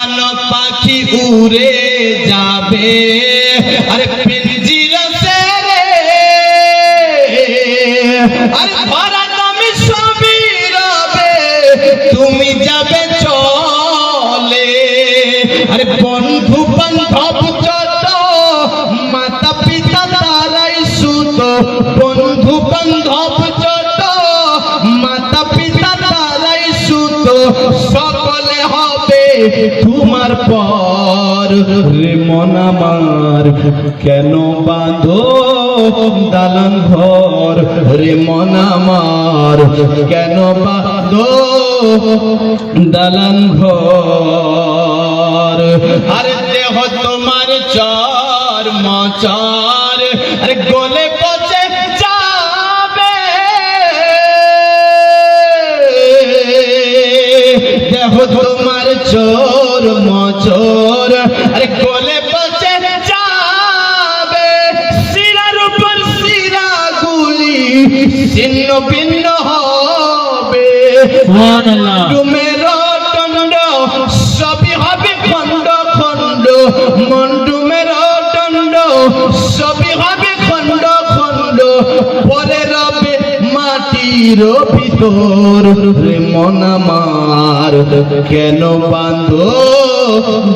উড়ানো পাখি উড়ে যাবে, আরে পিঞ্জিরা ছেড়ে, আরে ভরা তুমি সবই রবে, তুমি যাবে চলে। আরে বন্ধু বান্ধব যত, মাতা পিতা তারাই সুত, বন্ধু বান্ধব যত, মাতা পিতা তারাই সুত, সকলে হবে তোমার পর। রে মন আমার কেন বাঁধো দালান ঘর, রে মন আমার কেন বাঁধো দালান ঘর। আরে দেহ তোমার চর মচর, আরে গলে পচে যাবে, দেহ তোমার চোর মচর, আরে গলে পচে যাবে। শিরার উপর শিরা গুলি ছিন্ন ভিন্ন হবে, মন্ডুমের দণ্ড সবই হবে খণ্ড খণ্ড, মন্ডুমের দণ্ড সবই হবে খণ্ড খণ্ড, পরে রবে মাটির ভিতর। রে মন আমার কেন বাঁধো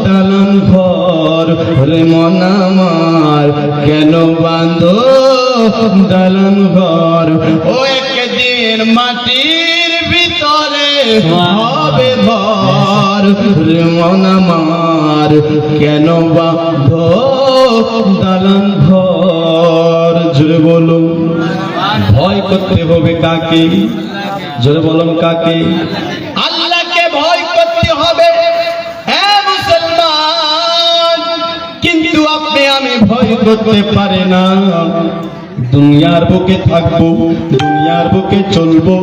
দালান ঘর, রে মন আমার কেন বাঁধো দালান ঘর। ও একদিন মাটির ভিতরে হবে ঘর, রে মন আমার কেন বাঁধো দালান ঘর। জোরে বলো ভয় করতে হবে কাকে, জোরে বলুন কাকে? আল্লাহকে ভয় করতে হবে। হ্যাঁ মুসলমান, কিন্তু আপনি আমি ভয় করতে পারে না। দুনিয়ার বুকে থাকবো, দুনিয়ার বুকে চলবো,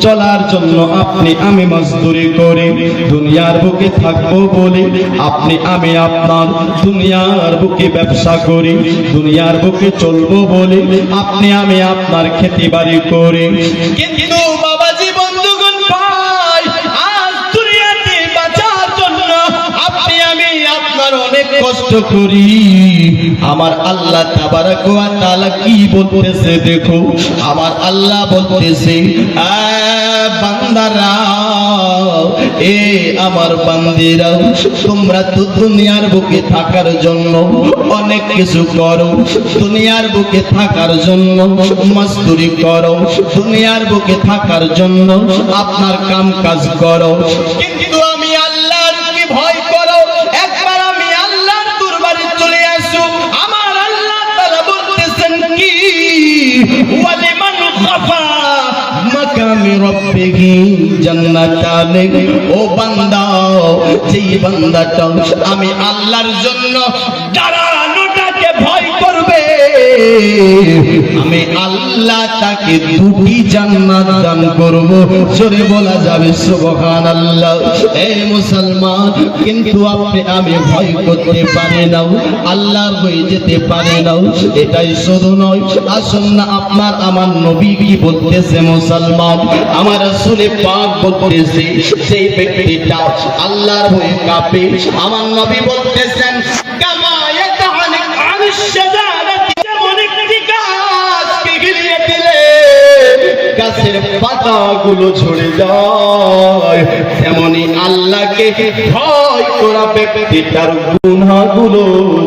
চলার জন্য আপনি আমি মজদুরি করি। দুনিয়ার বুকে থাকবো বলে আপনি আমি আপনার দুনিয়ার বুকে ব্যবসা করি। দুনিয়ার বুকে চলবো বলে আপনি আমি আপনার খেতি বাড়ি করি। কিন্তু বাবাজি বন্ধুগণ ভাই, আজ দুনিয়াতে বাঁচার জন্য আপনি আমি আপনার অনেক কষ্ট করি। আমার আল্লাহ তাবারক ওয়া তাআলা কি বলতেছে দেখো, আমার আল্লাহ বলতেছে বান্দারা, এ আমার বান্দিরা, তোমরা তো দুনিয়ার বুকে থাকার জন্য অনেক কিছু করো, দুনিয়ার বুকে থাকার জন্য মজদুরি করো, দুনিয়ার বুকে থাকার জন্য আপনার কাম কাজ করো, কিন্তু আমি আল্লাহর কি ভয় করো। একবার আমি আল্লাহর দরবারে চলে আসো। আমার আল্লাহ তাআলা বলতেছেন কি, ওয়ালিমান খাফা মাকামি রাব্বিহি জান্নাতান। ও বান্দা, যেই বান্দাটা আমি আল্লাহর জন্য দাঁড়ানোটাকে ভয় করবে, আমি আল্লাহ তাকে দুটি জান্নাত দান করব। জোরে বলা যাবে সুবহানাল্লাহ। এই মুসলমান, কিন্তু আপনি আমি ভয় করতে পারি না, আল্লাহ হয়ে যেতে পারে না। এটাই শুধু নয়, আসুন না আপনার আমার নবী কি বলতেছে মুসলমান, আমার রাসূল পাক বলতেছে, সেই ব্যক্তিটা আল্লাহর ভয়ে কাঁপে, আমার নবী বলতেছেন কামা ইয়াতাহানিক আনিশ শাজারাতি, যেমন একটি গাছকে গিলিয়ে দিলে গাছের পাতাগুলো ঝরে যায়, তেমনি আল্লাহকে ভয় করা ব্যক্তিটার গুনাহগুলো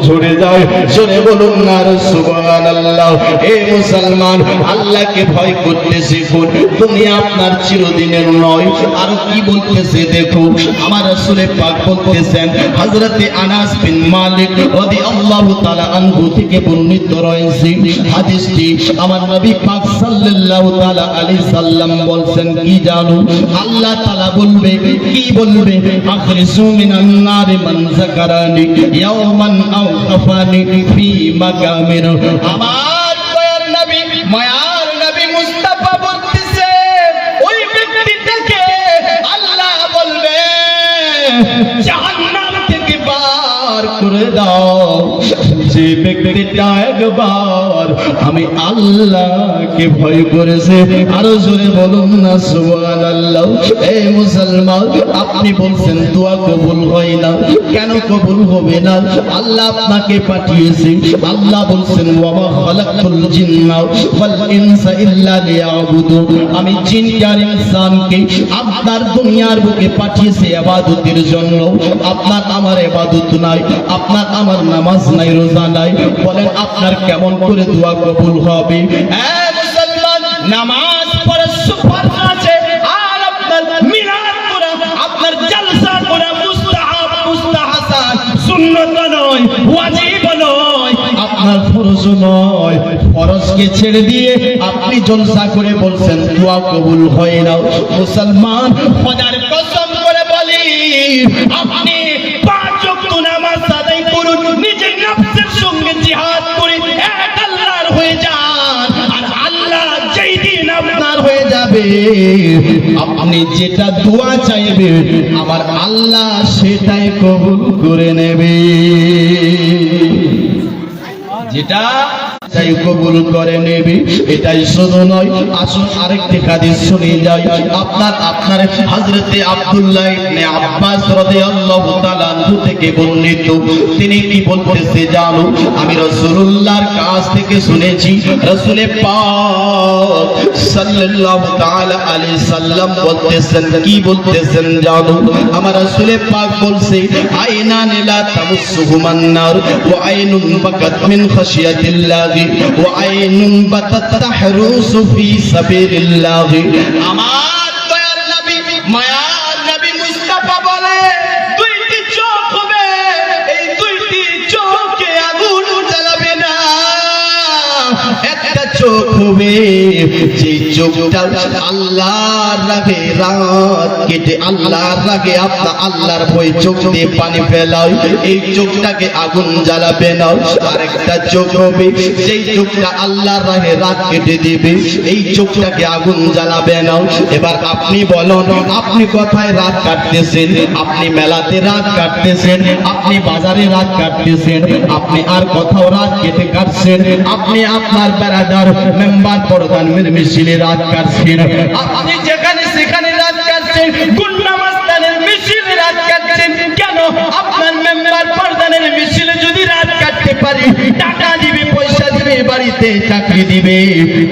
ঝরে যায়। জোরে বলুন না সুবহানাল্লাহ। হে মুসলমান, আল্লাহকে ভয় করতে শিখুন, দুনিয়া আপনার চিরদিনের নয়। আর কি বলতেছে দেখো, আমার রাসূল পাক বলতেছেন, হযরতে আনাস বিন মালিক রাদিয়াল্লাহু তাআলা আনহু থেকে বর্ণিত রয়েছে হাদিসটি। আমার নবী পাক সাল্লাল্লাহু তাআলা আলাইহি সাল্লাম বলছেন কি জানো, আল্লাহ তাআলা বলবে, কি বলবে, আখরিজু মিনান নারি মান যাকারানি ইয়াওমান আও খাফানি ফি মাকামির। আমার দয়ার নবী, মায়ার নবী মুস্তাফা বলতেছে, ওই ব্যক্তিটাকে আল্লাহ বলবে জাহান্নাম থেকে বার করে দাও, যে ব্যক্তিটা একবার আমি আল্লাহকে ভয় করেছে। আরো জোরে বলুন না সুবহানাল্লাহ। এই মুসলমান, আপনি বলছেন দোয়া কবুল হয় না, কেন কবুল হবে না? আল্লাহ আপনাকে পাঠিয়েছে। আল্লাহ বলছেন ওয়া মা খালাকতুল জিন্না ওয়াল ইনসা ইল্লা লিয়াবুদুন। আমি জিন আর ইনসানকে আপনার দুনিয়ার বুকে পাঠিয়েছি ইবাদতের জন্য। আপনার আমার ইবাদত নাই, আপনার আমার নামাজ নাই, রোজা নাই, বলেন আপনার কেমন করে দোয়া কবুল হবে? মুসলমান, নামাজ পড়া সুফল আছে, আর আপনার মিলাদ করা, আপনার জলসা করা মুস্তাহাব, মুস্তাহাসান, সুন্নাত নয়, ওয়াজিব নয়, আপনার ফরজ নয়। ফরজকে ছেড়ে দিয়ে আপনি জলসা করে বলছেন দোয়া কবুল হয় না। মুসলমান, খোদার কসম করে বলি, আপনি পাঁচ ওয়াক্ত নামাজ আদায় করুন, নিজের নফসের সঙ্গে জিহাদ করে এক আল্লাহর হয়ে যান, আর আল্লাহ যেই দিন আপনার হয়ে যাবে, আপনি যেটা দোয়া চাইবেন আমার আল্লাহ সেটাই কবুল করে নেবে। যেটা তাই কবুল করে নেবে। এটাই শুধু নয়, আসুন আরেকটি হাদিস শুনে যাই। আপনার হযরতে আব্দুল্লাহ ইবনে আব্বাস রাদিয়াল্লাহু তাআলা আনহু থেকে বর্ণিত, তিনি কি বলতেছে জানো? আমি রাসূলুল্লাহর কাছ থেকে শুনেছি, রাসূল পাক সাল্লাল্লাহু তাআলা আলাইহি সাল্লাম বলতেছেন, কি বলতেছেন জানো? আমার রাসূল পাক বলছে, আইনান লা তামুসুহুমান নার ওয়া আইনুন বাকাত মিন খাশিয়াতিল্লাহি ওয়া আইনুন বাতাত তাহরুসু ফি সাবিলিল্লাহ। আমার দয়ার নবী, মায়ার নবী মুস্তাফা বলে, দুইটি চোখ হবে, এই দুইটি চোখে আগুন জ্বালাবে না। একটা চোখ হবে যেই চোখটা আল্লাহর রাগে রাত কেটে আল্লাহর রাগে আপনার আল্লাহর ভয় চোখ দিয়ে পানি ফেলায়, এই চোখটাকে আগুন জ্বালাবে না। আর একটা চোখ হবে যেই চোখটা আল্লাহর রাগে রাত কেটে দিবে, এই চোখটাকে আগুন জ্বালাবে না। এবার আপনি বলুন, আপনি কোথায় রাত কাটতেছেন? আপনি মেলাতে রাত কাটতেছেন, আপনি বাজারে রাত কাটতেছেন, আপনি আর কোথাও রাত কেটে কাটছেন? আপনি আপনার বেড়াদার মেম্বার প্রধান মিছিলে রাত কাটছেন, আপনি যেখানে সেখানে রাত কাটছেন, গুন্ডা মাস্তানের মিছিলে রাত কাটছেন। কেন? আপনার মেম্বার প্রধানের মিছিলে যদি রাত কাটতে পারি, টাকা দিবে, পয়সা দিবে, বাড়িতে চাকরি দিবে,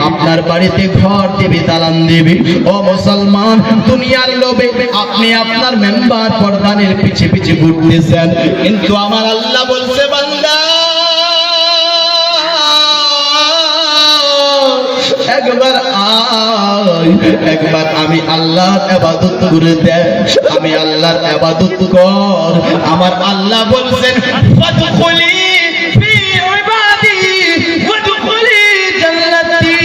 আপনার বাড়িতে ঘর দিবে, দালান দিবে। ও মুসলমান, দুনিয়ার লোভে আপনি আপনার মেম্বার প্রধানের পিছে পিছে ঘুরতেছেন, কিন্তু আমার আল্লাহ বলছে, বান্দা একবার আয়, একবার আমি আল্লাহর ইবাদত করে দে, আমি আল্লাহর ইবাদত কর। আমার আল্লাহ বলছেন, ফাদখুলি ফি ইবাদি ওয়াদখুলি জান্নাতি।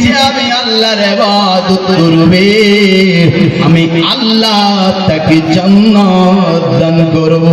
যে আমি আল্লাহর ইবাদত করবে, আমি আল্লাহ তাকে জান্নাত দান করব।